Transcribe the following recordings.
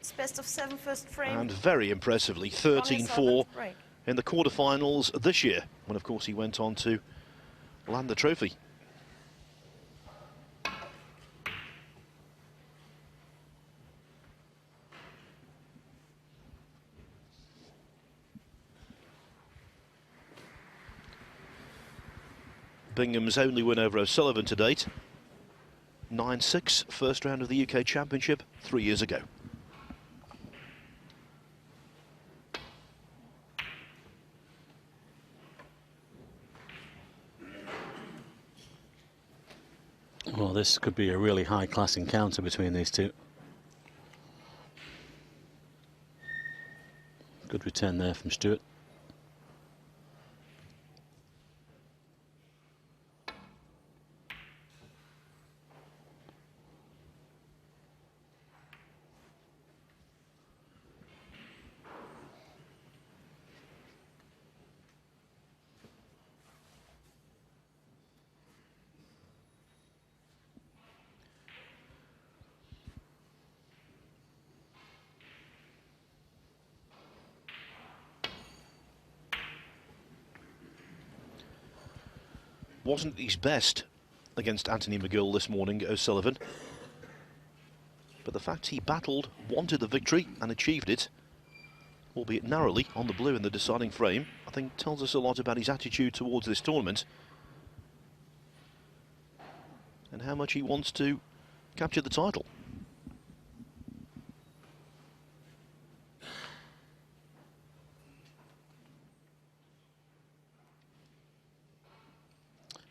It's best of 7 first frame. And very impressively, 13-4 in the quarterfinals this year, when of course he went on to land the trophy. Bingham's only win over O'Sullivan to date. 9-6, first round of the UK Championship 3 years ago. Well, this could be a really high-class encounter between these two. Good return there from Stuart. Wasn't his best against Anthony McGill this morning, O'Sullivan. But the fact he battled, wanted the victory and achieved it, albeit narrowly on the blue in the deciding frame, I think tells us a lot about his attitude towards this tournament and how much he wants to capture the title.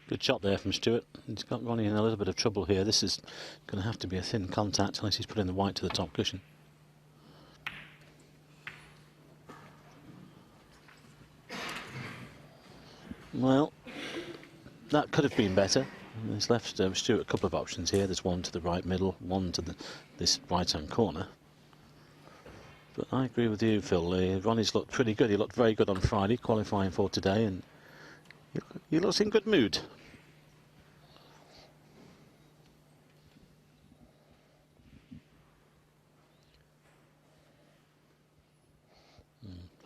Good shot there from Stuart. He's got Ronnie in a little bit of trouble here. This is going to have to be a thin contact unless he's putting the white to the top cushion. Well, that could have been better. He's left Stuart a couple of options here. There's one to the right middle, one to this right-hand corner. But I agree with you, Phil. Ronnie's looked pretty good. He looked very good on Friday, qualifying for today, and he looks in good mood.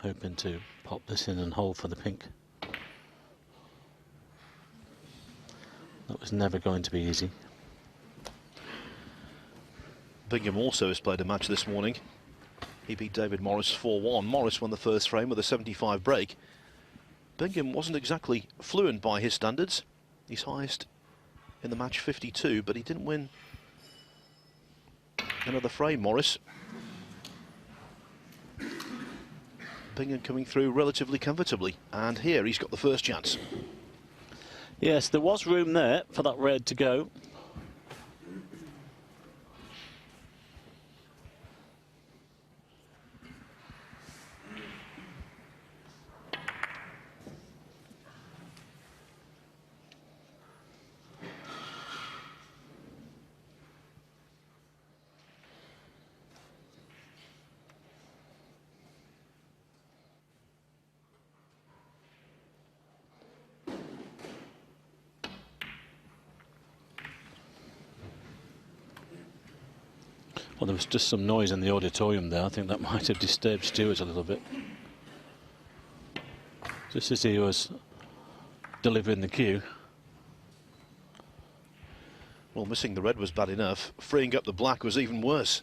Hoping to pop this in and hold for the pink. That was never going to be easy. Bingham also has played a match this morning. He beat David Morris 4-1. Morris won the first frame with a 75 break. Bingham wasn't exactly fluent by his standards. He's highest in the match 52, but he didn't win another frame, Morris. Bingham coming through relatively comfortably, and here he's got the first chance. Yes, there was room there for that red to go. Well, there was just some noise in the auditorium there. I think that might have disturbed Stuart a little bit. Just as he was delivering the cue. Well, missing the red was bad enough. Freeing up the black was even worse.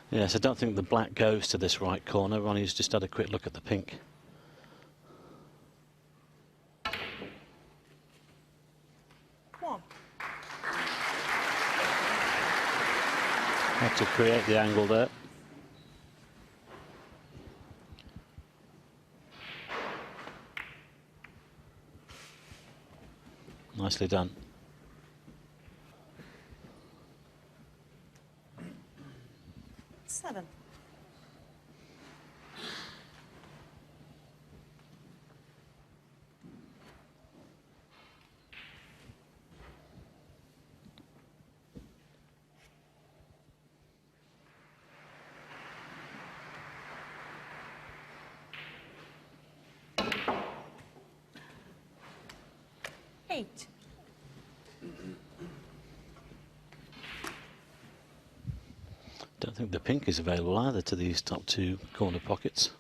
Yes, I don't think the black goes to this right corner. Ronnie's just had a quick look at the pink. One. Had to create the angle there. Nicely done. Seven. 8. Don't think the pink is available either to these top two corner pockets.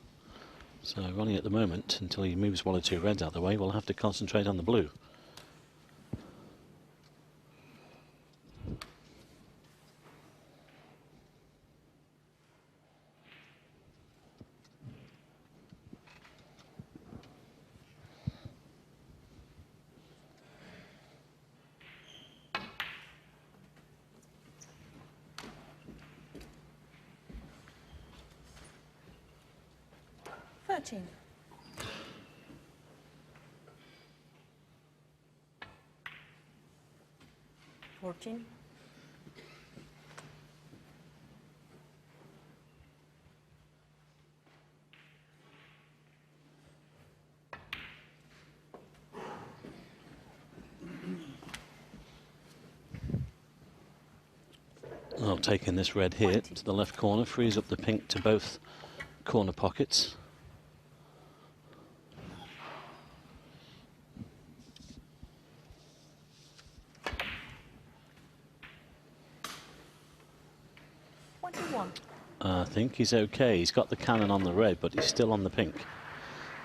So Ronnie at the moment, until he moves one or two reds out of the way, will have to concentrate on the blue. Thirteen. Fourteen. Well, taking this red here to the left corner frees up the pink to both corner pockets. I think he's okay. He's got the cannon on the red, but he's still on the pink.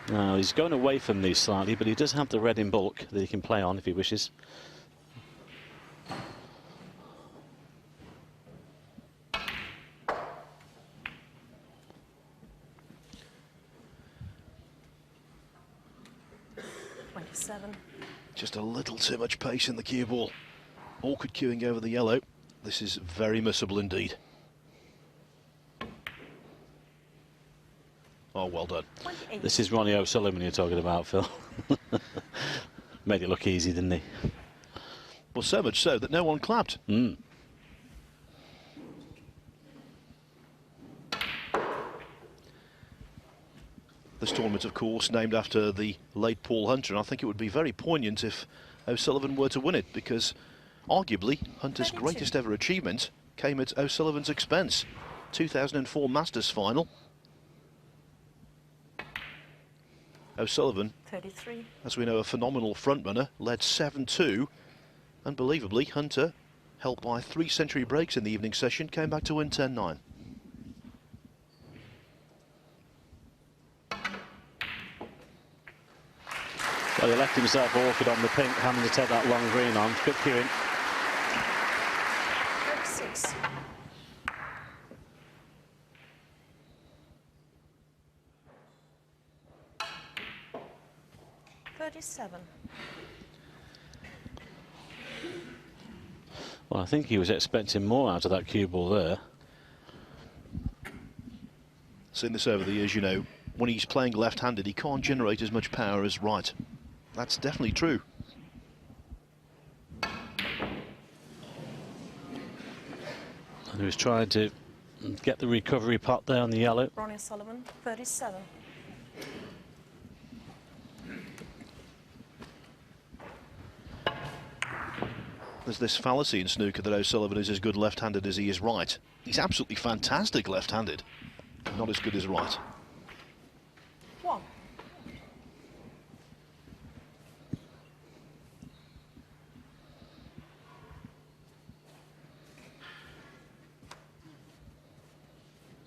Now, he's going away from these slightly, but he does have the red in bulk that he can play on if he wishes. Just a little too much pace in the cue ball. Awkward cueing over the yellow. This is very missable indeed. Oh, well done. 28. This is Ronnie O'Sullivan you're talking about, Phil. Made it look easy, didn't he? Well, so much so that no one clapped. Mm. This tournament, of course, named after the late Paul Hunter, and I think it would be very poignant if O'Sullivan were to win it, because arguably Hunter's 32. greatest ever achievement came at O'Sullivan's expense. 2004 Masters final. O'Sullivan, 33. as we know, a phenomenal frontrunner, led 7-2. Unbelievably, Hunter, helped by 3 century breaks in the evening session, came back to win 10-9. Well, he left himself awkward on the pink, having to take that long green on. Good cueing. 36. 37. Well, I think he was expecting more out of that cue ball there. Seen this over the years, you know, when he's playing left-handed, he can't generate as much power as right. That's definitely true. And he was trying to get the recovery pot there on the yellow. Ronnie O'Sullivan, 37. There's this fallacy in snooker that O'Sullivan is as good left-handed as he is right. He's absolutely fantastic left-handed, not as good as right. 1.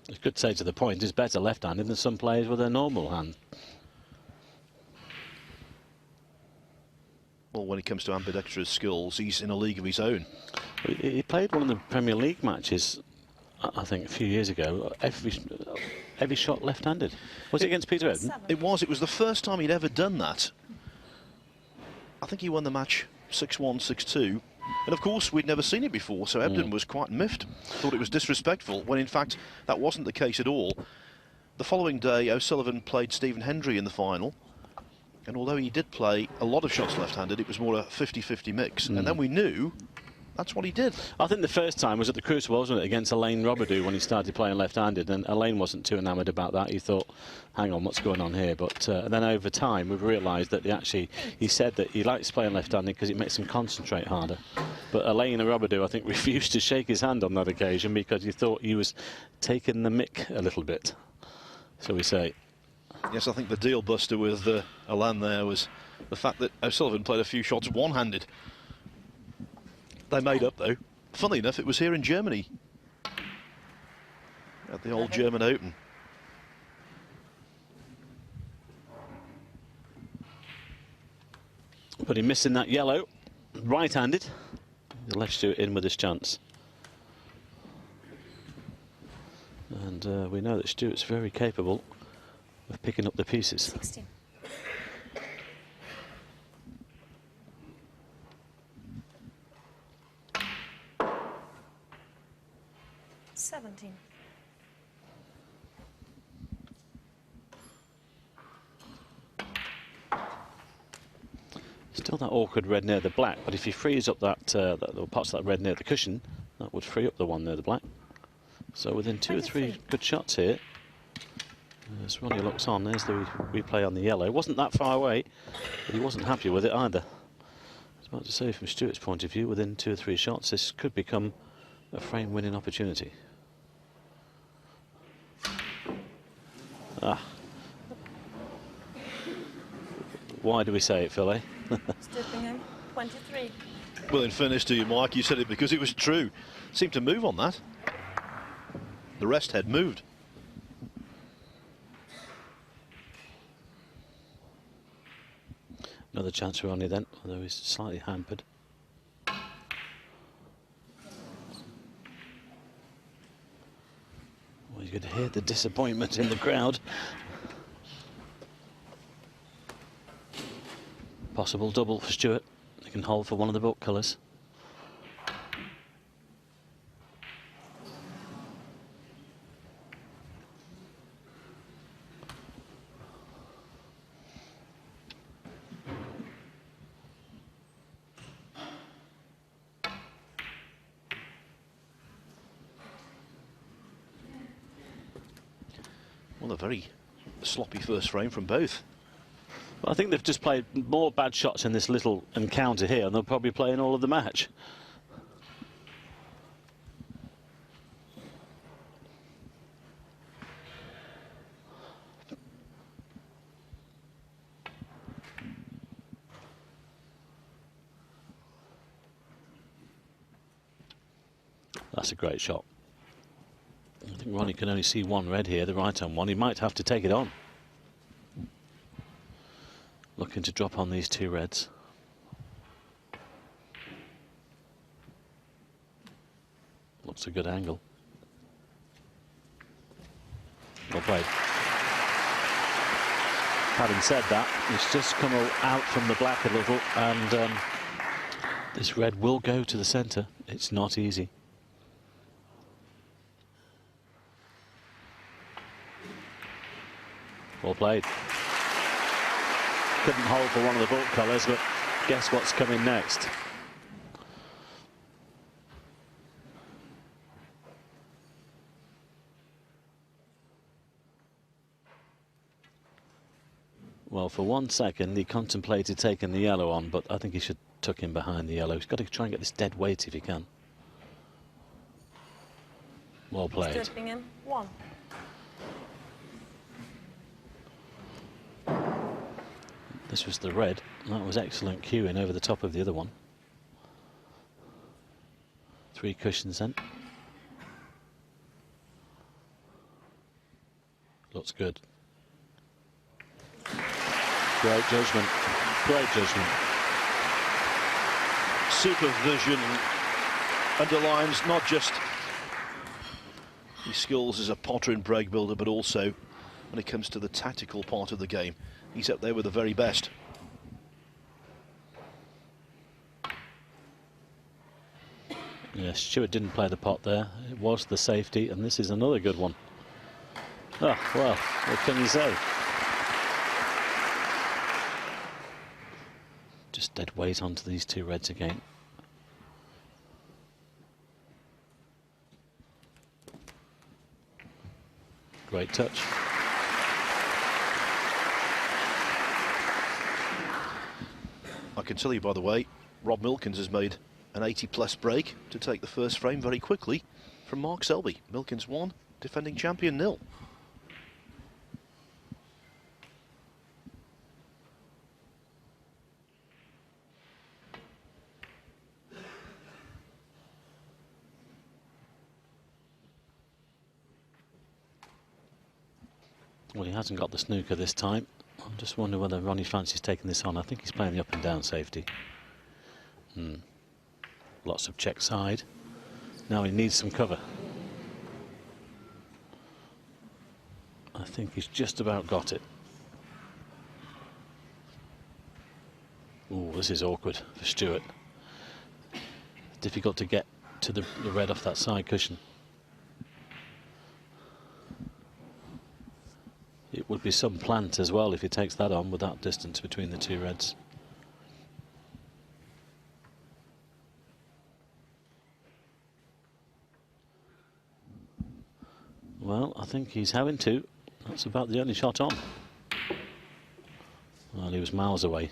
You could say to the point, he's better left-handed than some players with their normal hand. Well, when it comes to ambidextrous skills, he's in a league of his own. He played one of the Premier League matches, I think, a few years ago. Every shot left-handed. Was it against Peter Ebden? 7. It was the first time he'd ever done that. I think he won the match 6-1, 6-2. And of course, we'd never seen it before, so Ebden was quite miffed. Thought it was disrespectful, when in fact, that wasn't the case at all. The following day, O'Sullivan played Stephen Hendry in the final. And although he did play a lot of shots left-handed, it was more a 50-50 mix. And then we knew that's what he did. I think the first time was at the Crucible, wasn't it, against Elaine Robidoux when he started playing left-handed, and Elaine wasn't too enamoured about that. He thought, hang on, what's going on here? But then over time, we've realised that he said that he likes playing left-handed because it makes him concentrate harder. But Elaine Robidoux, I think, refused to shake his hand on that occasion because he thought he was taking the mick a little bit, so we say. Yes, I think the deal buster with Alain there was the fact that O'Sullivan played a few shots one-handed. They made up, though. Funnily enough, it was here in Germany, at the old German Open. But he missing that yellow, right-handed. He left Stuart in with his chance. And we know that Stuart's very capable of picking up the pieces. 16. 17. Still that awkward red near the black, but if he frees up that, the parts of that red near the cushion, that would free up the one near the black. So within 2 or 3 good shots here. As Ronnie looks on, there's the replay on the yellow. It wasn't that far away, but he wasn't happy with it either. I was about to say, from Stuart's point of view, within 2 or 3 shots, this could become a frame-winning opportunity. Ah. Why do we say it, Phil, eh? Stuart Bingham, 23. Well, in fairness to you, Mike, you said it because it was true. Seemed to move on that. The rest had moved. Another chance for Ronnie then, although he's slightly hampered. Well, you could hear the disappointment in the crowd. Possible double for Stuart. He can hold for one of the book colours. Well, a very sloppy first frame from both. Well, I think they've just played more bad shots in this little encounter here, and they'll probably play in all of the match. That's a great shot. I think Ronnie can only see one red here, the right-hand one. He might have to take it on. Looking to drop on these 2 reds. Looks a good angle. Well played. Having said that, it's just come out from the black a little, and this red will go to the centre. It's not easy. Well played. Couldn't hold for one of the book colours, but guess what's coming next? Well, for 1 second he contemplated taking the yellow on, but I think he should tuck in behind the yellow. He's got to try and get this dead weight if he can. Well played. Stuart Bingham, 1. This was the red, and that was excellent cueing over the top of the other one. 3 cushions then. Looks good. Great judgment. Great judgment. Supervision underlines not just his skills as a potter and break builder, but also when it comes to the tactical part of the game. He's up there with the very best. Yes, Stuart didn't play the pot there. It was the safety, and this is another good one. Oh, well, what can you say? Just dead weight onto these 2 reds again. Great touch. I can tell you, by the way, Rob Milkins has made an 80-plus break to take the first frame very quickly from Mark Selby. Milkins 1, defending champion 0. Well, he hasn't got the snooker this time. I just wonder whether Ronnie fancies taking this on. I think he's playing the up and down safety. Lots of check side. Now he needs some cover. I think he's just about got it. Oh, this is awkward for Stuart. Difficult to get to the red off that side cushion. It would be some plant as well if he takes that on with that distance between the two reds. Well, I think he's having to. That's about the only shot on. Well, he was miles away.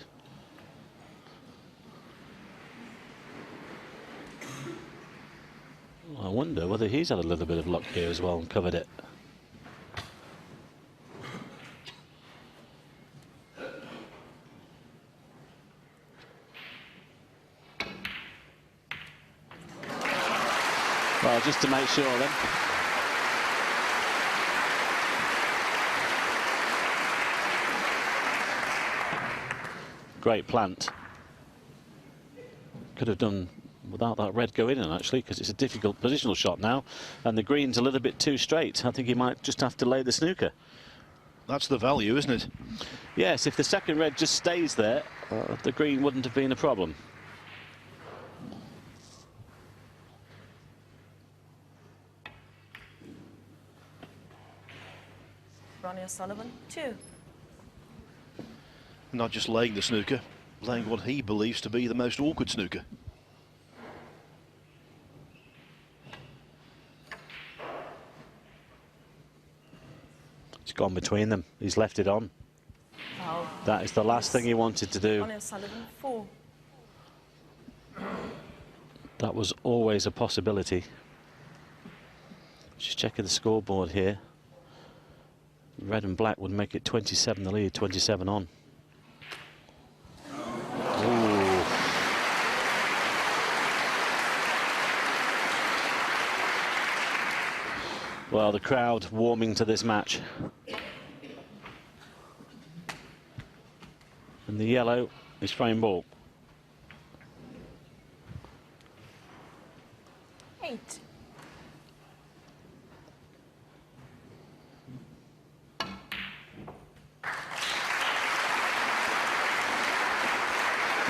I wonder whether he's had a little bit of luck here as well and covered it. Well, just to make sure then. Great plant. Could have done without that red going in, actually, because it's a difficult positional shot now, and the green's a little bit too straight. I think he might just have to lay the snooker. That's the value, isn't it? Yes, if the second red just stays there, the green wouldn't have been a problem. Ronnie O'Sullivan, 2. Not just laying the snooker, laying what he believes to be the most awkward snooker. It's gone between them. He's left it on. Oh. That is the last thing he wanted to do. Ronnie O'Sullivan, 4. That was always a possibility. Just checking the scoreboard here. Red and black would make it 27 the lead, 27 on. Ooh. Well, the crowd warming to this match. And the yellow is frame ball. 8.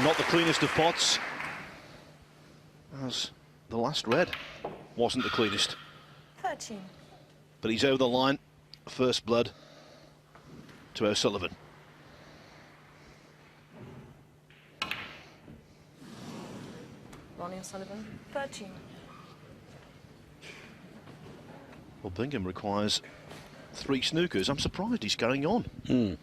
Not the cleanest of pots, as the last red wasn't the cleanest. 13. But he's over the line. First blood to O'Sullivan. Ronnie O'Sullivan, 13. Well, Bingham requires 3 snookers. I'm surprised he's going on.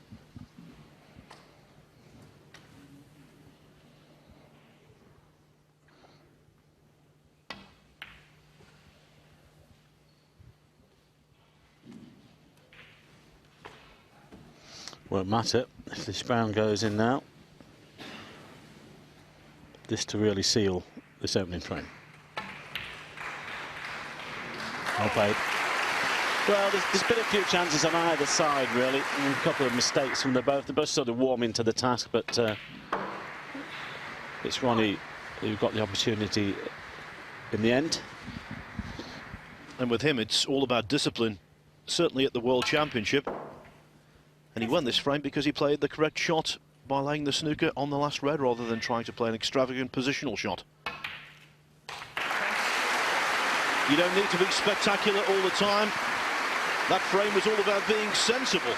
Won't matter if this brown goes in now. This to really seal this opening frame. Well played. Well, there's been a few chances on either side, really, and a couple of mistakes from the both. They're both sort of warming to the task, but it's Ronnie who got the opportunity in the end. And with him, it's all about discipline, certainly at the World Championship. And he won this frame because he played the correct shot by laying the snooker on the last red rather than trying to play an extravagant positional shot. You don't need to be spectacular all the time. That frame was all about being sensible.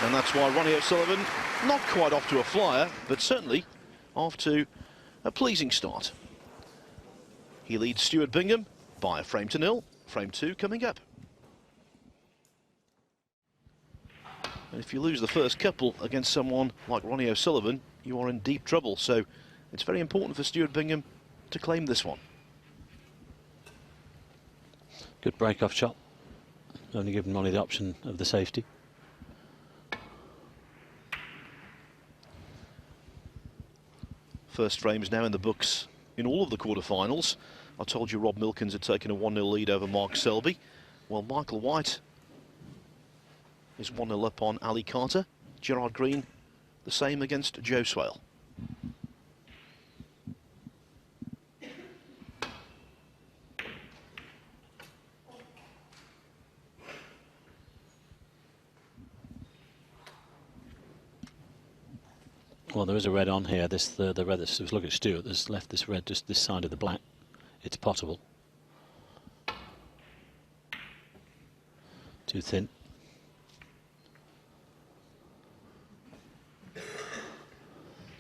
And that's why Ronnie O'Sullivan, not quite off to a flyer, but certainly off to a pleasing start. He leads Stuart Bingham by a frame to 0. Frame 2 coming up. And if you lose the first couple against someone like Ronnie O'Sullivan, you are in deep trouble. So it's very important for Stuart Bingham to claim this one. Good break-off shot. Only giving Ronnie the option of the safety. First frame is now in the books in all of the quarterfinals. I told you Rob Milkins had taken a 1-0 lead over Mark Selby. Well, Michael White is 1-0 up on Ali Carter. Gerard Green, the same against Joe Swale. Well, there is a red on here. This the red that's, look at Stuart, that's left this red just this side of the black. It's potable. Too thin.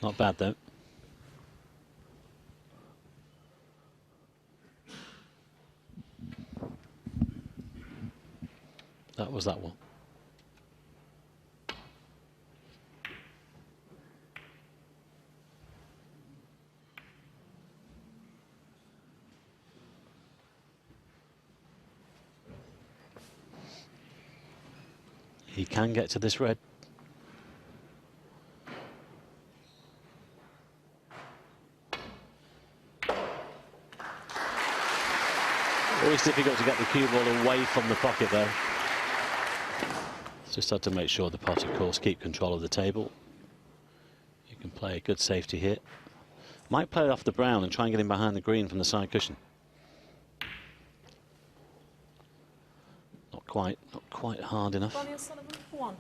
Not bad though. That was that one. He can get to this red. Always difficult to get the cue ball away from the pocket though. Just had to make sure the pot, of course, keep control of the table. You can play a good safety hit. Might play it off the brown and try and get him behind the green from the side cushion. Not quite hard enough. Ronnie O'Sullivan, 1.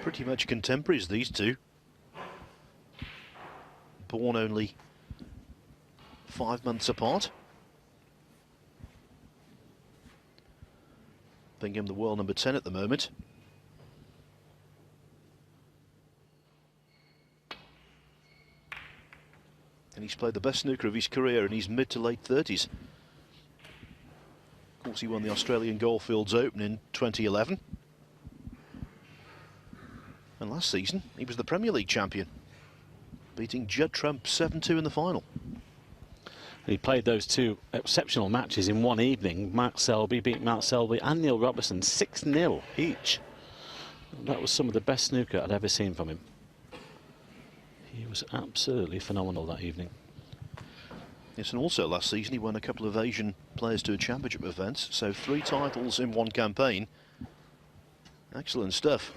Pretty much contemporaries, these two. Born only 5 months apart. Bingham, the world number 10 at the moment. And he's played the best snooker of his career in his mid to late 30s. Of course, he won the Australian Goldfields Open in 2011. And last season, he was the Premier League champion, beating Judd Trump 7-2 in the final. He played those two exceptional matches in one evening. Mark Selby beat Mark Selby and Neil Robertson 6-0 each. That was some of the best snooker I'd ever seen from him. He was absolutely phenomenal that evening. Yes, and also last season he won a couple of Asian Players Tour Championship events, so 3 titles in one campaign. Excellent stuff.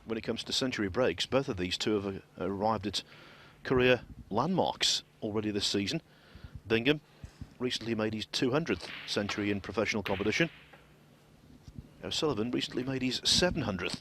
When it comes to century breaks, both of these two have arrived at career landmarks already this season. Bingham recently made his 200th century in professional competition. O'Sullivan recently made his 700th.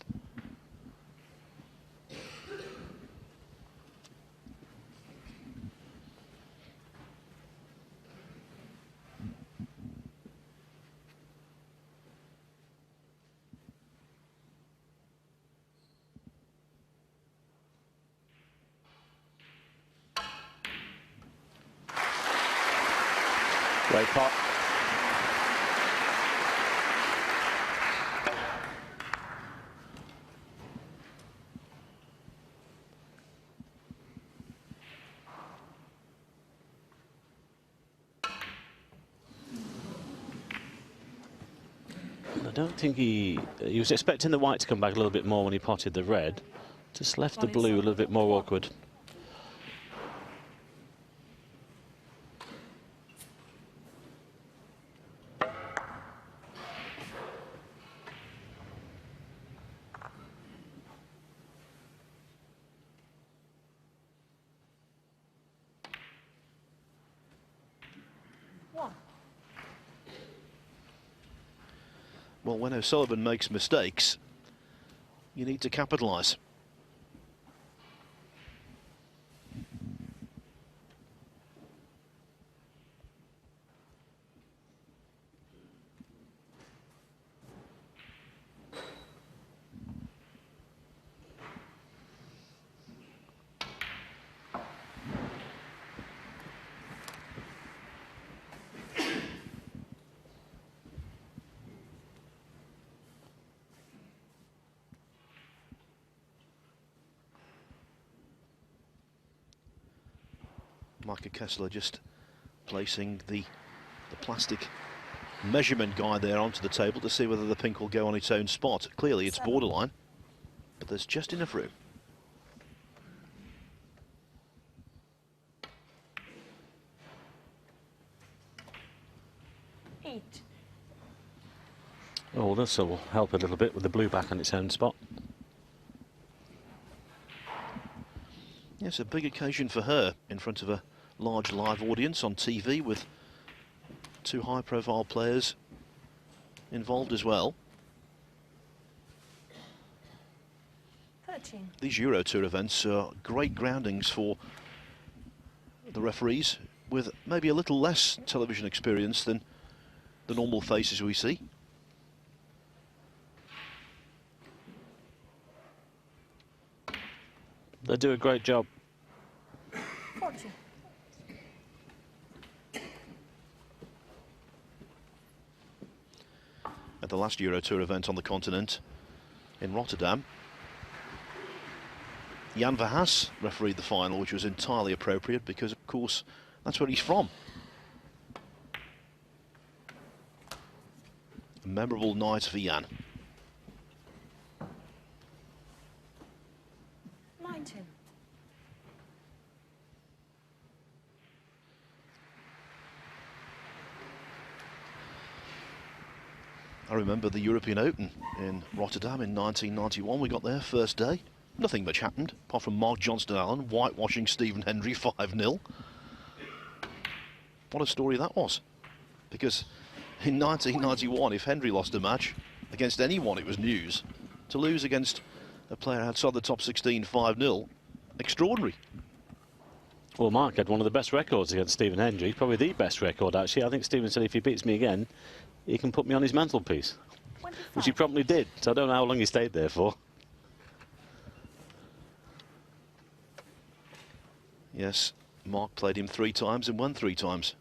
Great pot. I don't think he was expecting the white to come back a little bit more when he potted the red. Just left the blue a little bit more awkward. Well, when O'Sullivan makes mistakes, you need to capitalise. Micah Kessler just placing the plastic measurement guide there onto the table to see whether the pink will go on its own spot. Clearly it's borderline, but there's just enough room. Oh, this will help a little bit with the blue back on its own spot. Yes, a big occasion for her in front of a large live audience on TV with two high-profile players involved as well. 13. These Euro Tour events are great groundings for the referees with maybe a little less television experience than the normal faces we see. They do a great job. 40. At the last Euro Tour event on the continent in Rotterdam, Jan Verhaas refereed the final, which was entirely appropriate because, of course, that's where he's from. A memorable night for Jan. 19. I remember the European Open in Rotterdam in 1991. We got there first day. Nothing much happened, apart from Mark Johnston-Allen whitewashing Stephen Hendry 5-0. What a story that was. Because in 1991, if Hendry lost a match against anyone, it was news. To lose against a player outside the top 16 5-0, extraordinary. Well, Mark had one of the best records against Stephen Hendry, probably the best record, actually. I think Stephen said if he beats me again, he can put me on his mantelpiece, 25. which he promptly did. So I don't know how long he stayed there for. Yes, Mark played him 3 times and won 3 times.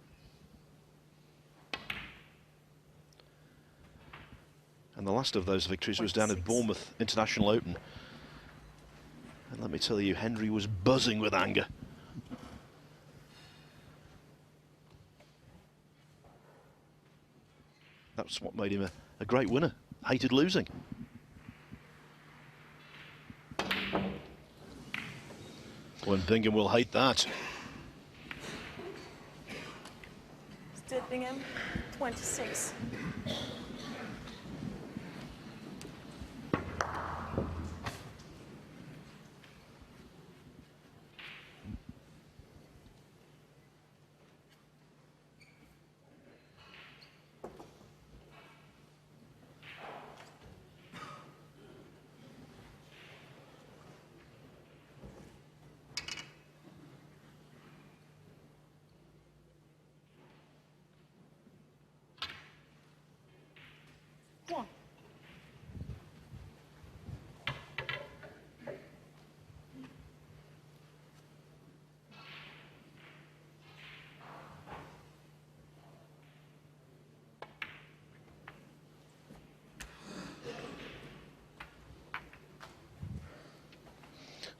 And the last of those victories was down at Bournemouth International Open. And let me tell you, Hendry was buzzing with anger. That's what made him a great winner. Hated losing. Well, Bingham will hate that. Stuart Bingham, 26. One.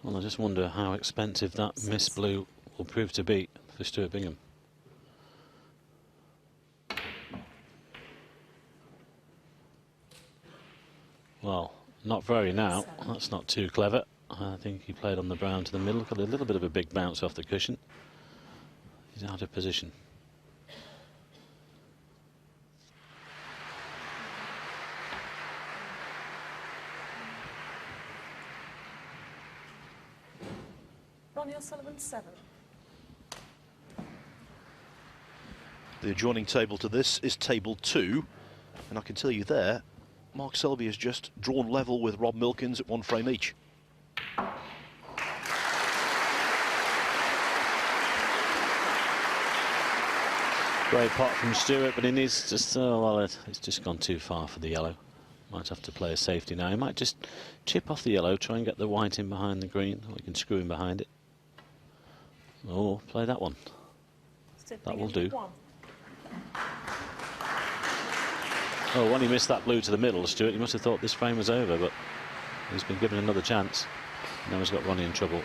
Well, I just wonder how expensive that Miss Blue will prove to be for Stuart Bingham. Well, not very now. That's not too clever. I think he played on the brown to the middle. Got a little bit of a big bounce off the cushion. He's out of position. Ronnie O'Sullivan, 7. The adjoining table to this is table 2. And I can tell you there, Mark Selby has just drawn level with Rob Milkins at 1 frame each. Great pot from Stuart, but he needs just, well, it's just gone too far for the yellow. Might have to play a safety now. He might just chip off the yellow, try and get the white in behind the green, or he can screw in behind it. Oh, play that one. That will do. 1. Oh, when he missed that blue to the middle, Stuart, he must have thought this frame was over, but he's been given another chance. Now he's got Ronnie in trouble.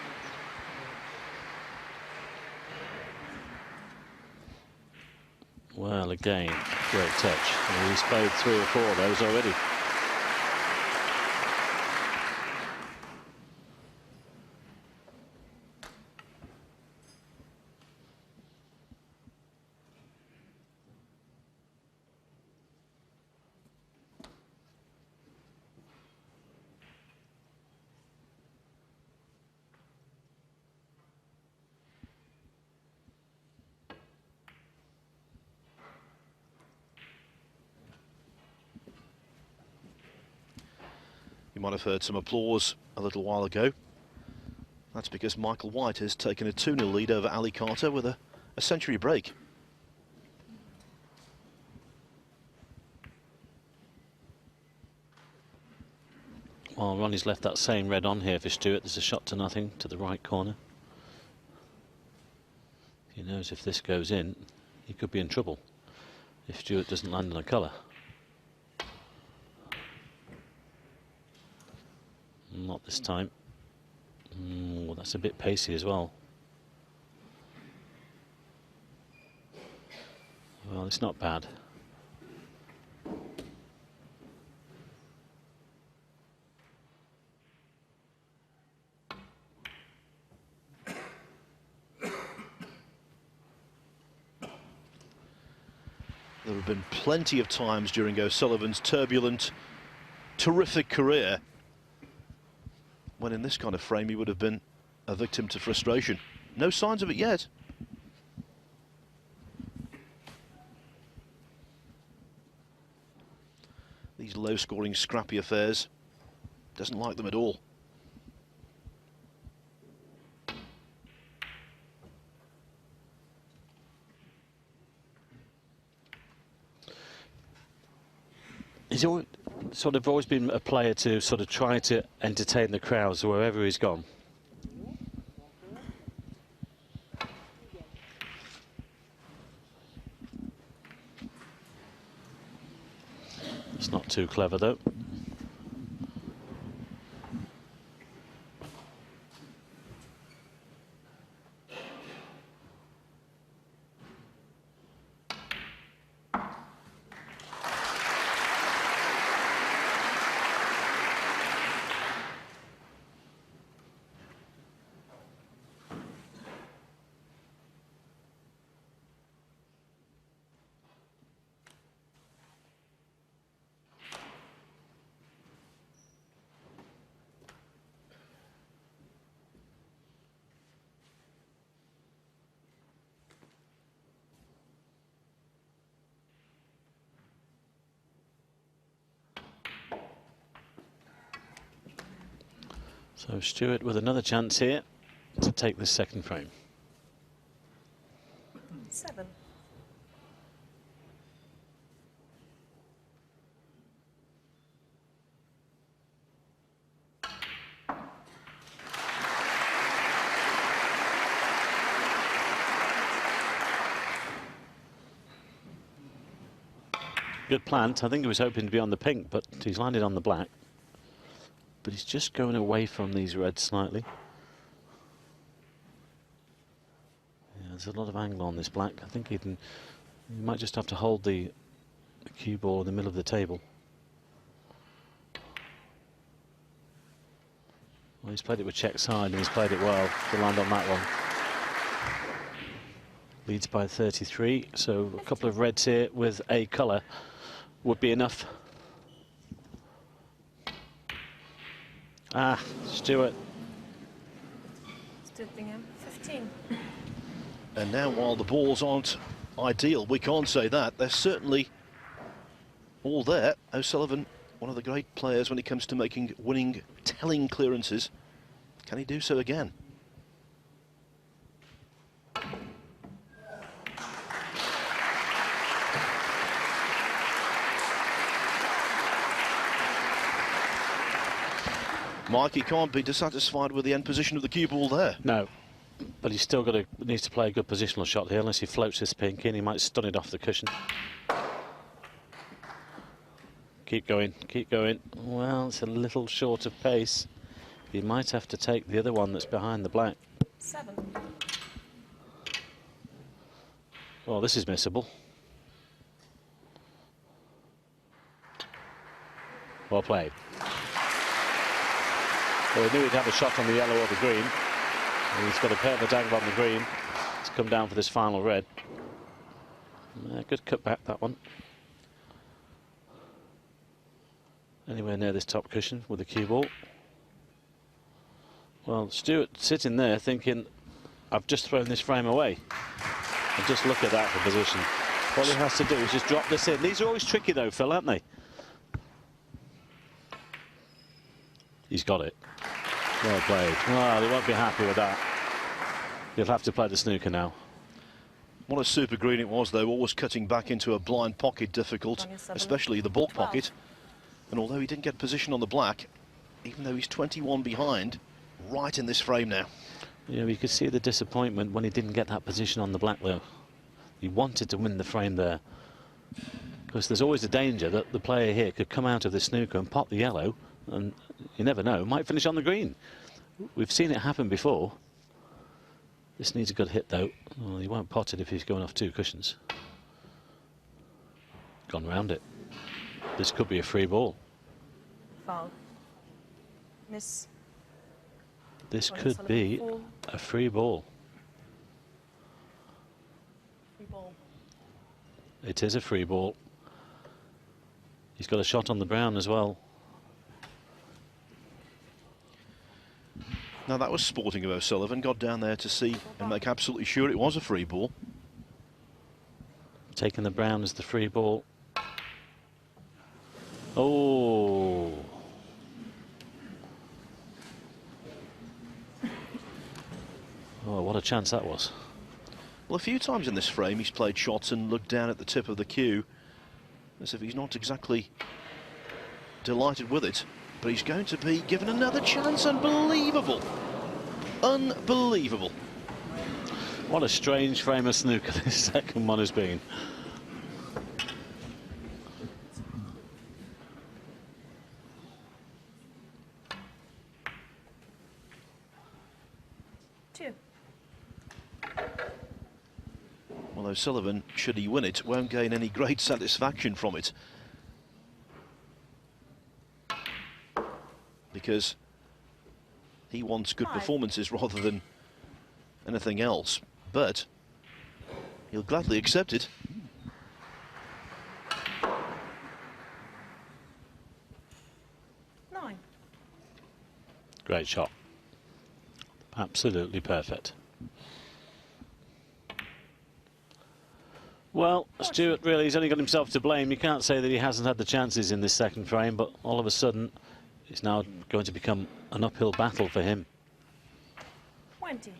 Well, again, great touch. And he's played 3 or 4 of those already. You might have heard some applause a little while ago. That's because Michael White has taken a 2-0 lead over Ali Carter with a century break. Well, Ronnie's left that same red on here for Stuart. There's a shot to nothing to the right corner. He knows if this goes in, he could be in trouble if Stuart doesn't land on a colour. Not this time. Well, that's a bit pacey as well. Well, it's not bad. There have been plenty of times during O'Sullivan's turbulent, terrific career when in this kind of frame he would have been a victim to frustration. No signs of it yet. These low-scoring, scrappy affairs, doesn't like them at all. He's always been a player to sort of try to entertain the crowds wherever he's gone. It's not too clever though. So Stuart with another chance here to take this second frame. 7. Good plant. I think he was hoping to be on the pink, but he's landed on the black. But he's just going away from these reds slightly. Yeah, there's a lot of angle on this black. I think he might just have to hold the cue ball in the middle of the table. Well, he's played it with check side and he's played it well to land on that one. Leads by 33, so a couple of reds here with a colour would be enough. Ah, Stuart. Stuart Bingham, 15. And now, while the balls aren't ideal, we can't say that. They're certainly all there. O'Sullivan, one of the great players when it comes to making winning, telling clearances. Can he do so again? Mike, he can't be dissatisfied with the end position of the cue ball there. No, but he's still needs to play a good positional shot here. Unless he floats this pink in, he might stun it off the cushion. Keep going, keep going. Well, it's a little short of pace. He might have to take the other one that's behind the black. 7. Oh, this is missable. Well played. Well, we knew he'd have a shot on the yellow or the green. And he's got a perfect angle on the green to come down for this final red. Good cut back, that one. Anywhere near this top cushion with the cue ball. Well, Stuart sitting there thinking, I've just thrown this frame away. And just look at that for position. All he has to do is just drop this in. These are always tricky though, Phil, aren't they? He's got it. Well played. Well, he won't be happy with that. He'll have to play the snooker now. What a super green it was, though, always cutting back into a blind pocket difficult, especially the baulk pocket. And although he didn't get position on the black, even though he's 21 behind, right in this frame now. Yeah, you could see the disappointment when he didn't get that position on the black, though. He wanted to win the frame there. Because there's always a danger that the player here could come out of the snooker and pop the yellow, and you never know, might finish on the green. We've seen it happen before. This needs a good hit, though. Well, he won't pot it if he's going off 2 cushions. Gone round it. This could be a free ball. Foul. Miss. This could be a free ball. Free ball. It is a free ball. He's got a shot on the brown as well. Now that was sporting of O'Sullivan, got down there to see and make absolutely sure it was a free ball. Taking the brown as the free ball. Oh. Oh, what a chance that was. Well, a few times in this frame he's played shots and looked down at the tip of the cue as if he's not exactly delighted with it, but he's going to be given another chance. Unbelievable. Unbelievable. What a strange frame of snooker this second one has been. Well, O'Sullivan, should he win it, won't gain any great satisfaction from it, because he wants good performances rather than anything else, but he'll gladly accept it. Great shot. Absolutely perfect. Well, Stuart really, he's only got himself to blame. You can't say that he hasn't had the chances in this second frame, but all of a sudden it's now going to become an uphill battle for him. 20.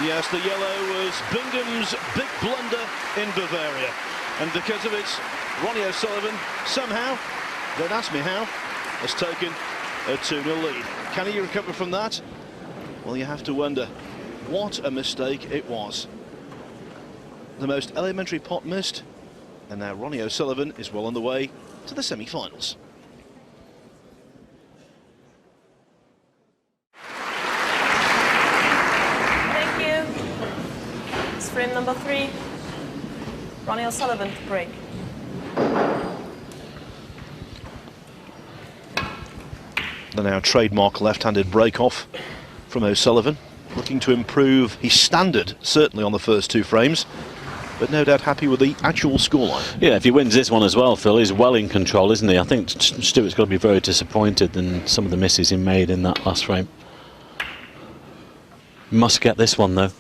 Yes, the yellow was Bingham's big blunder in Bavaria, and because of it, Ronnie O'Sullivan somehow, don't ask me how, has taken a 2-0 lead. Can he recover from that? Well, you have to wonder what a mistake it was. The most elementary pot missed, and now Ronnie O'Sullivan is well on the way to the semi-finals. Thank you. It's frame number 3. Ronnie O'Sullivan to break. The now trademark left-handed break-off from O'Sullivan, looking to improve his standard, certainly on the first 2 frames, but no doubt happy with the actual scoreline. Yeah, if he wins this one as well, Phil, he's well in control, isn't he? I think Stuart's got to be very disappointed in some of the misses he made in that last frame. Must get this one, though.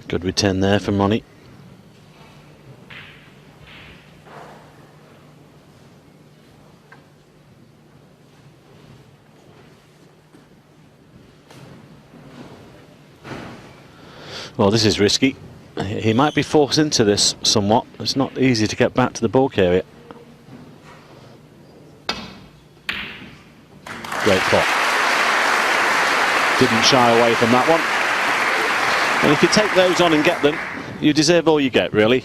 Good return there from Ronnie. Well, this is risky. He might be forced into this somewhat. It's not easy to get back to the baulk area. great pot. Didn't shy away from that one. And if you take those on and get them, you deserve all you get, really.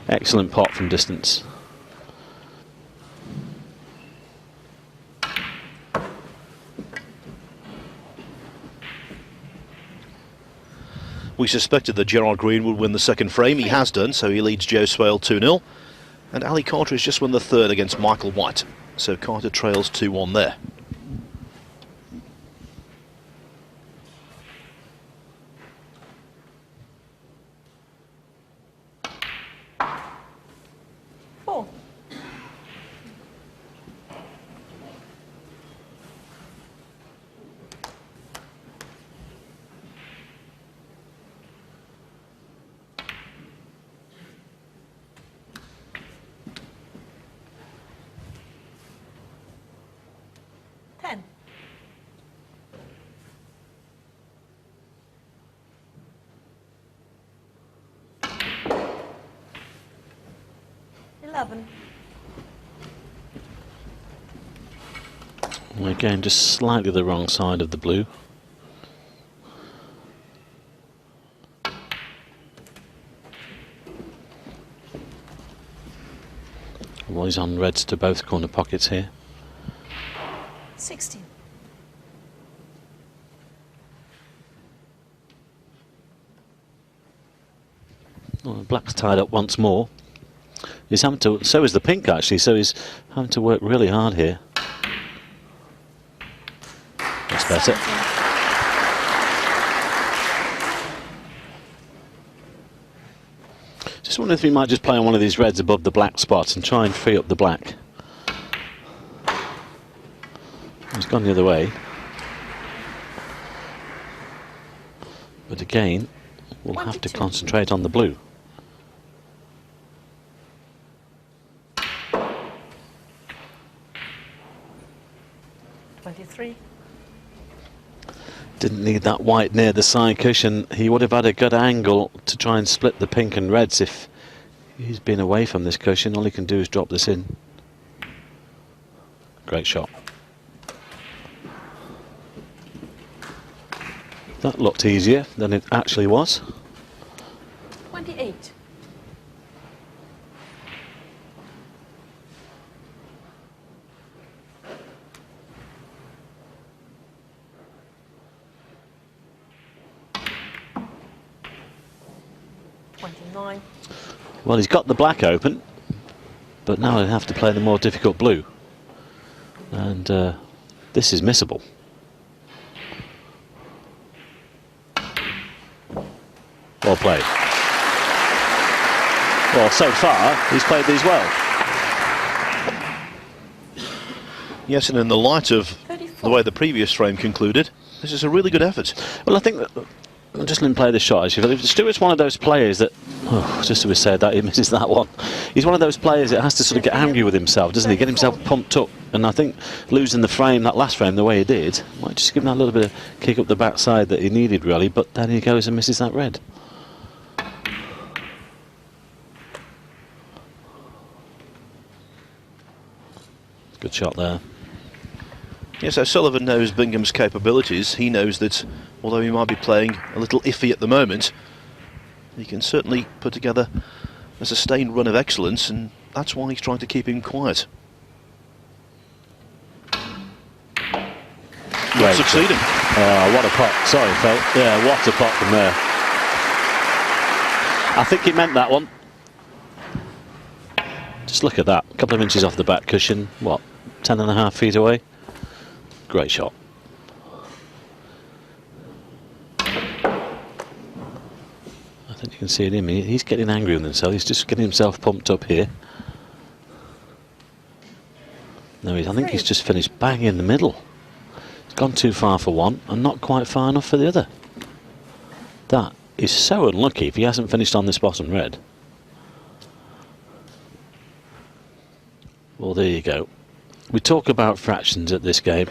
Excellent pot from distance. We suspected that Gerard Green would win the second frame. He has done, so he leads Joe Swale 2-0. And Ali Carter has just won the third against Michael White. So Carter trails 2-1 there. Four. Ten. Eleven. And again, just slightly the wrong side of the blue. Well, he's on reds to both corner pockets here. 16. Well, black's tied up once more. He's having to, so is the pink actually, so he's having to work really hard here. That's better. 17. Just wonder if he might just play on one of these reds above the black spots and try and free up the black. He's gone the other way. But again, we'll have to 22. concentrate on the blue. Didn't need that white near the side cushion. He would have had a good angle to try and split the pink and reds if he's been away from this cushion. All he can do is drop this in. Great shot. That looked easier than it actually was. 28. Well, he's got the black open, but now he'll have to play the more difficult blue. And this is missable. Well played. Well, so far, he's played these well. Yes, and in the light of 34. the way the previous frame concluded, this is a really good effort. Well, I think that I'll just let him play the shot. Actually, Stuart's one of those players that, just as we said, that he misses that one. He's one of those players that has to sort of get angry with himself, doesn't he? Get himself pumped up. And I think losing the frame, that last frame, the way he did, might just give him that little bit of kick up the backside that he needed, really. But then he goes and misses that red. Good shot there. Yes, O'Sullivan knows Bingham's capabilities. He knows that although he might be playing a little iffy at the moment, he can certainly put together a sustained run of excellence, and that's why he's trying to keep him quiet. Not succeeding. Oh, what a pot. Sorry, Phil. Yeah, what a pot from there. I think he meant that one. Just look at that. A couple of inches off the back cushion. What, 10.5 feet away? Great shot. I think you can see it in me. He's getting angry with himself. He's just getting himself pumped up here. No, I think he's just finished bang in the middle. He's gone too far for one and not quite far enough for the other. That is so unlucky if he hasn't finished on this bottom red. Well, there you go. We talk about fractions at this game.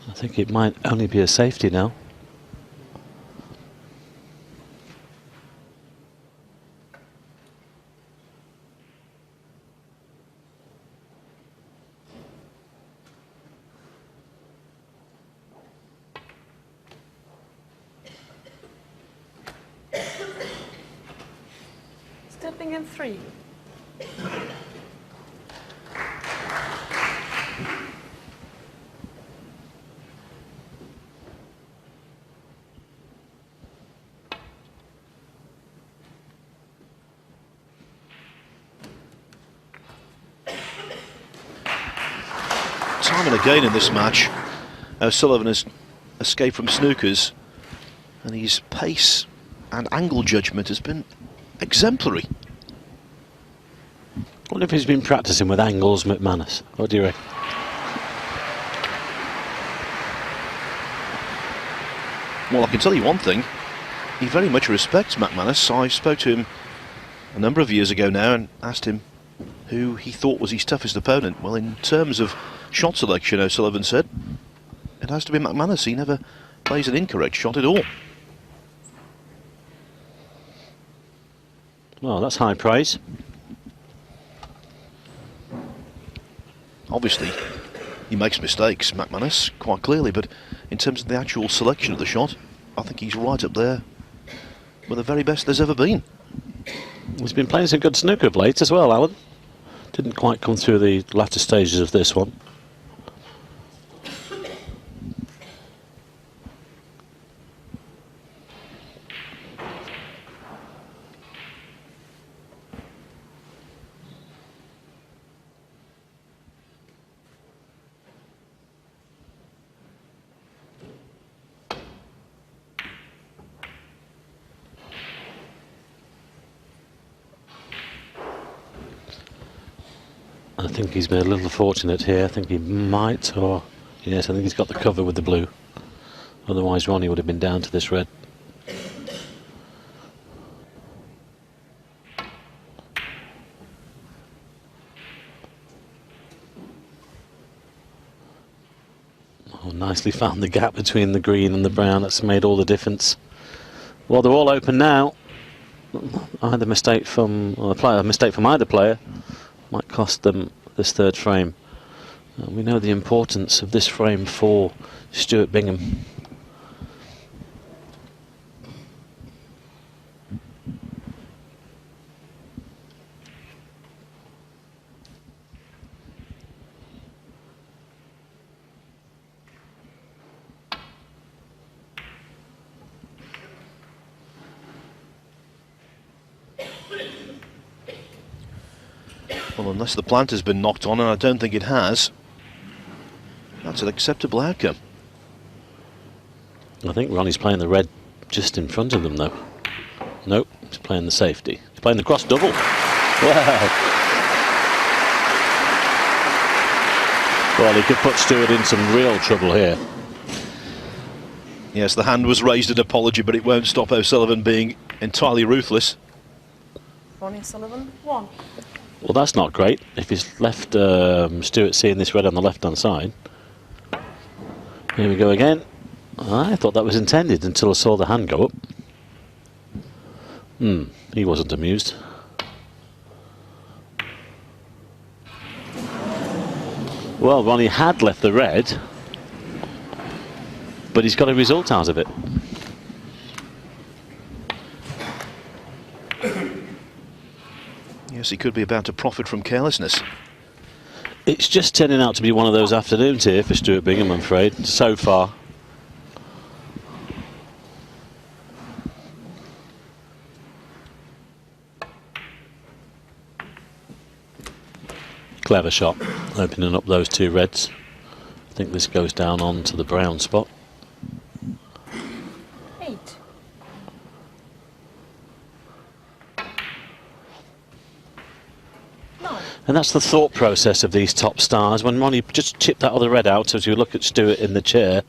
I think it might only be a safety now. Bingham 3. Time and again in this match, O'Sullivan has escaped from snookers, and his pace and angle judgment has been exemplary. I wonder if he's been practicing with Angles McManus. What do you reckon? Well, I can tell you one thing, he very much respects McManus. I spoke to him a number of years ago now and asked him who he thought was his toughest opponent. Well, in terms of shot selection, O'Sullivan said, it has to be McManus. He never plays an incorrect shot at all. Well, that's high praise. Obviously, he makes mistakes, McManus, quite clearly, but in terms of the actual selection of the shot, I think he's right up there with the very best there's ever been. He's been playing some good snooker of late as well, Alan. Didn't quite come through the latter stages of this one. I think he's been a little fortunate here. I think he might, or yes, I think he's got the cover with the blue. Otherwise, Ronnie would have been down to this red. Oh, nicely found the gap between the green and the brown. That's made all the difference. Well, they're all open now. Either mistake from a mistake from either player might cost them this third frame. We know the importance of this frame for Stuart Bingham. Well, unless the plant has been knocked on, and I don't think it has, that's an acceptable outcome. I think Ronnie's playing the red just in front of them, though. Nope, he's playing the safety. He's playing the cross double. Wow. Well, he could put Stuart in some real trouble here. Yes, the hand was raised in apology, but it won't stop O'Sullivan being entirely ruthless. Ronnie Sullivan 1. Well, that's not great. If he's left Stuart seeing this red on the left-hand side. Here we go again. I thought that was intended until I saw the hand go up. He wasn't amused. Well, Ronnie had left the red, but he's got a result out of it. Yes, he could be about to profit from carelessness. It's just turning out to be one of those afternoons here for Stuart Bingham, I'm afraid, so far. Clever shot, opening up those two reds. I think this goes down onto the brown spot. 8. And that's the thought process of these top stars. When Ronnie just chipped that other red out, as you look at Stuart in the chair,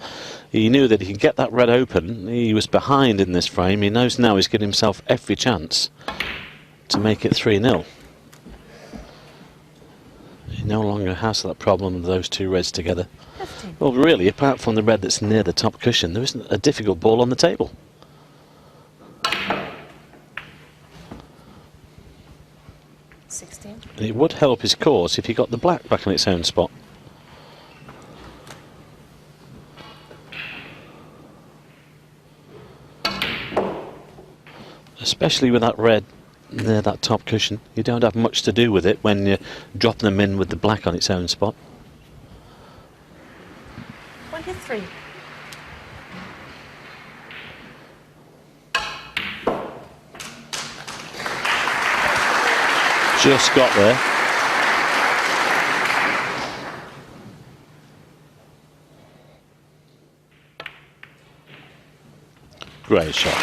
he knew that he could get that red open. He was behind in this frame. He knows now he's given himself every chance to make it 3-0. He no longer has that problem of those two reds together. 15. Well, really, apart from the red that's near the top cushion, there isn't a difficult ball on the table. And it would help his cause if he got the black back in its own spot. Especially with that red near that top cushion. You don't have much to do with it when you're dropping them in with the black on its own spot. 23. Just got there. Great shot.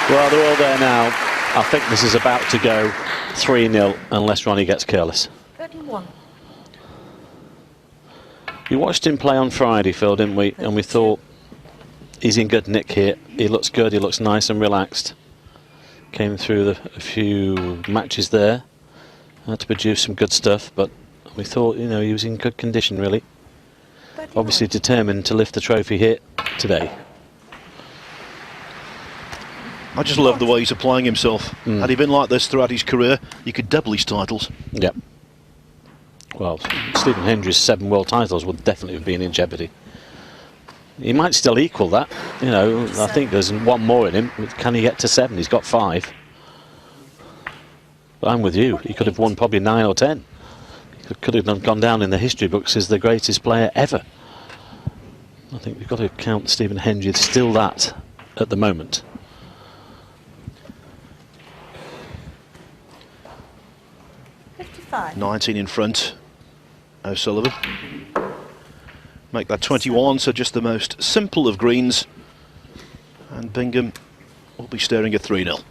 Well, they're all there now. I think this is about to go 3-0 unless Ronnie gets careless. 31. We watched him play on Friday, Phil, didn't we? And we thought, he's in good nick here. He looks good, he looks nice and relaxed. Came through a few matches there. Had to produce some good stuff, but we thought, you know, he was in good condition, really. 39. Obviously determined to lift the trophy here today. I just love the way he's applying himself. Had he been like this throughout his career, he could double his titles. Yep. Well, Stephen Hendry's 7 world titles would definitely have been in jeopardy. He might still equal that. You know, I think there's one more in him. Can he get to 7? He's got 5. But I'm with you. He could have won probably 9 or 10. He could have gone down in the history books as the greatest player ever. I think we've got to count Stephen Hendry still that at the moment. $55. 19 in front, O'Sullivan. Make that 21, so just the most simple of greens. And Bingham will be staring at 3-0.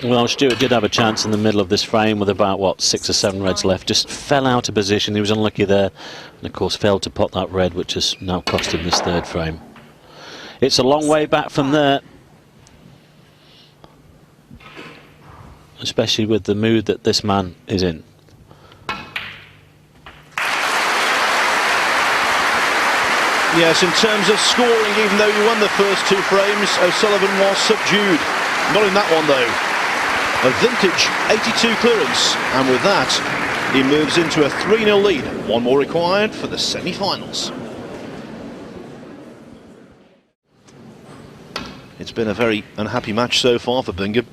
Well, Stuart did have a chance in the middle of this frame with about, what, 6 or 7 reds left. Just fell out of position. He was unlucky there. And, of course, failed to pot that red, which has now cost him this 3rd frame. It's a long way back from there. Especially with the mood that this man is in. Yes, in terms of scoring, even though he won the first 2 frames, O'Sullivan was subdued. Not in that one, though. A vintage 82 clearance, and with that, he moves into a 3-0 lead. One more required for the semi-finals. It's been a very unhappy match so far for Bingham.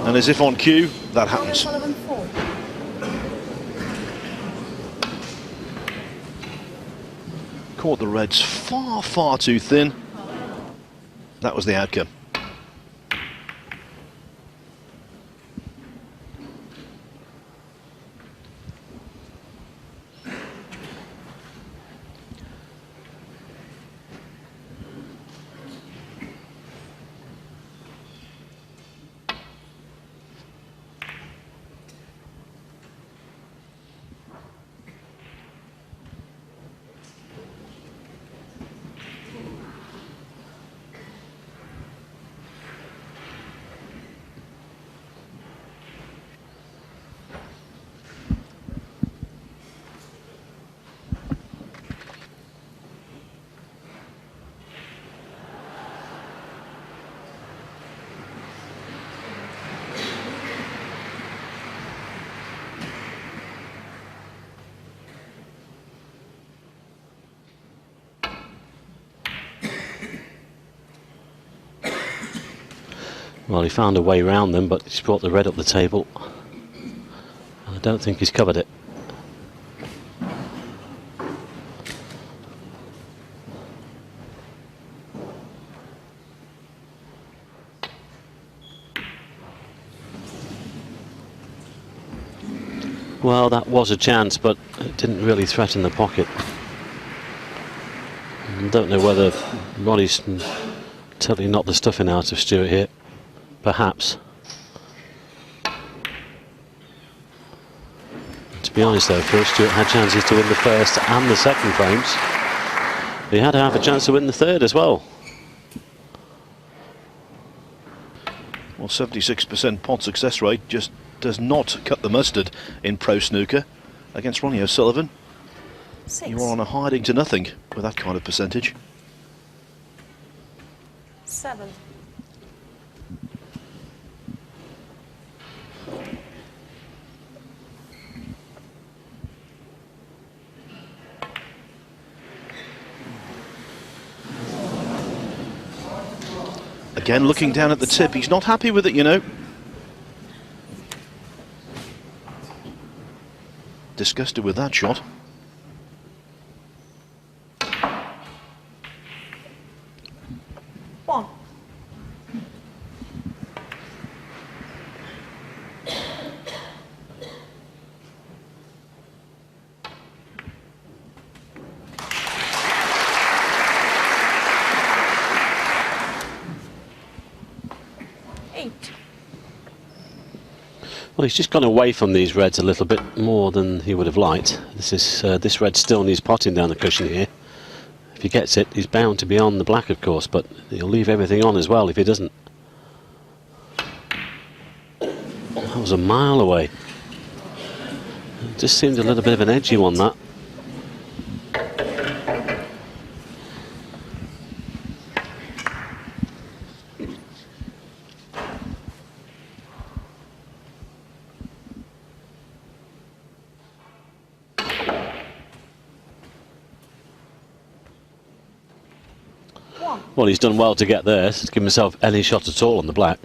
And as if on cue, that happens. Caught the reds far, far too thin. That was the outcome. Well, he found a way around them, but he's brought the red up the table. And I don't think he's covered it. Well, that was a chance, but it didn't really threaten the pocket. I don't know whether Ronnie's totally knocked the stuffing out of Stuart here. Perhaps. To be honest though, Phil, Stuart had chances to win the 1st and the 2nd frames. He had to have a chance to win the 3rd as well. Well, 76% pot success rate just does not cut the mustard in pro snooker against Ronnie O'Sullivan. 6. You are on a hiding to nothing with that kind of percentage. 7. Again, looking down at the tip, he's not happy with it, you know. Disgusted with that shot. One. Well, he's just gone away from these reds a little bit more than he would have liked. This red still needs potting down the cushion here. If he gets it, he's bound to be on the black, of course, but he'll leave everything on as well if he doesn't. That was a mile away. It just seemed a little bit of an edgy one, that. Well, he's done well to get there, to give himself any shot at all on the black.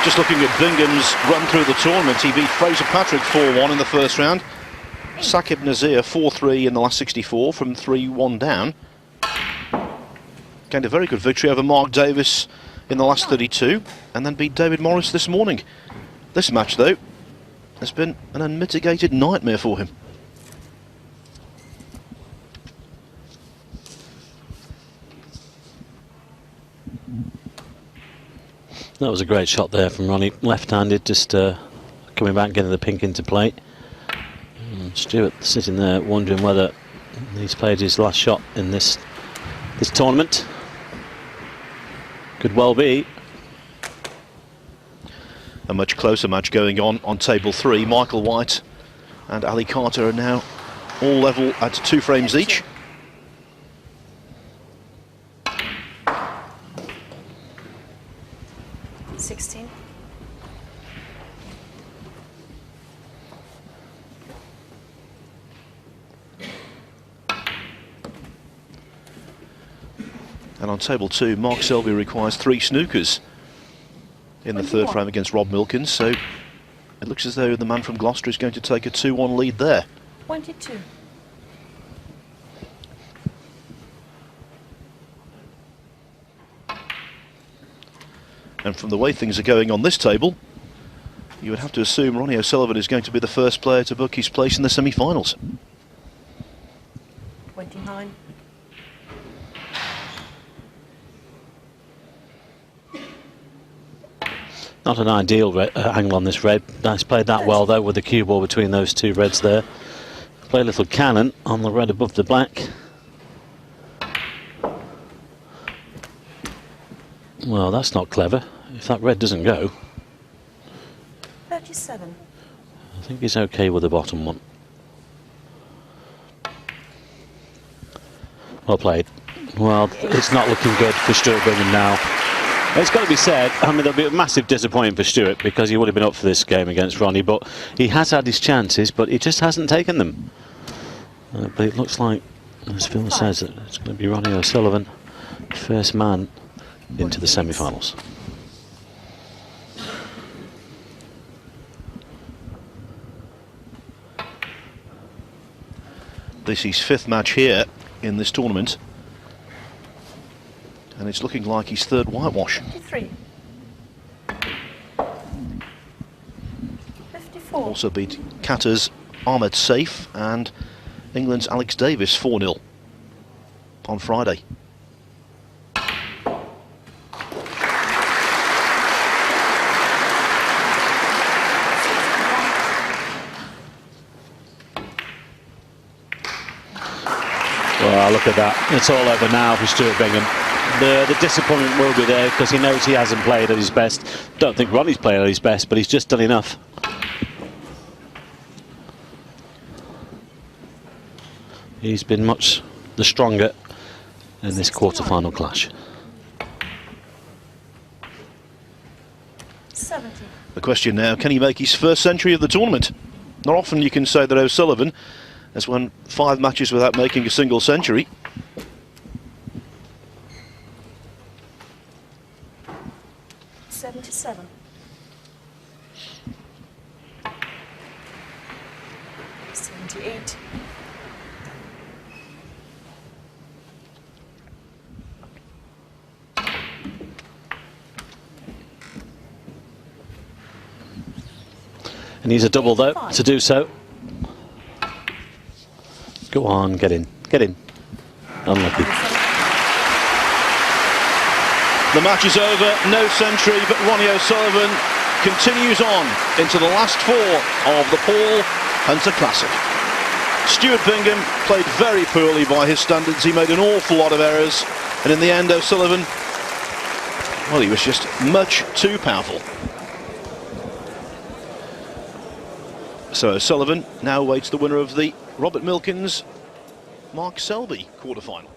Just looking at Bingham's run through the tournament, he beat Fraser Patrick 4-1 in the first round. Saqib Nazir 4-3 in the last 64 from 3-1 down. Gained a very good victory over Mark Davis in the last 32, and then beat David Morris this morning. This match, though, has been an unmitigated nightmare for him. That was a great shot there from Ronnie. Left-handed, just coming back, getting the pink into play. And Stuart sitting there wondering whether he's played his last shot in this tournament. Could well be. A much closer match going on table 3. Michael White and Ali Carter are now all level at 2 frames each. And on table 2, Mark Selby requires 3 snookers in the third frame against Rob Milkins, so it looks as though the man from Gloucester is going to take a 2-1 lead there. 22. And from the way things are going on this table, you would have to assume Ronnie O'Sullivan is going to be the first player to book his place in the semi-finals. 29. Not an ideal angle on this red. Nice played that well though, with the cue ball between those 2 reds there. Play a little cannon on the red above the black. Well, that's not clever. If that red doesn't go, 37. I think he's okay with the bottom one. Well played. Well, it's not looking good for Stuart Bingham now. It's got to be said, I mean, there'll be a massive disappointment for Stuart because he would have been up for this game against Ronnie, but he has had his chances, but he just hasn't taken them. But it looks like, as Phil says, that it's going to be Ronnie O'Sullivan, first man into the semi-finals. This is 5th match here in this tournament, and it's looking like his 3rd whitewash. 53. 54. Also beat Qatar's Ahmed Saif and England's Alex Davis 4-0 on Friday. Well, look at that. It's all over now for Stuart Bingham. The disappointment will be there because he knows he hasn't played at his best. Don't think Ronnie's played at his best, but he's just done enough. He's been much the stronger in this quarter-final clash. 70. The question now, can he make his first century of the tournament? Not often you can say that O'Sullivan has won 5 matches without making a single century. $77. $78. He needs a double though to do so. Go on, get in, get in. Unlucky. The match is over, no century, but Ronnie O'Sullivan continues on into the last 4 of the Paul Hunter Classic. Stuart Bingham played very poorly by his standards. He made an awful lot of errors, and in the end O'Sullivan, well, he was just much too powerful. So O'Sullivan now awaits the winner of the Robert Milkins Mark Selby quarter-final.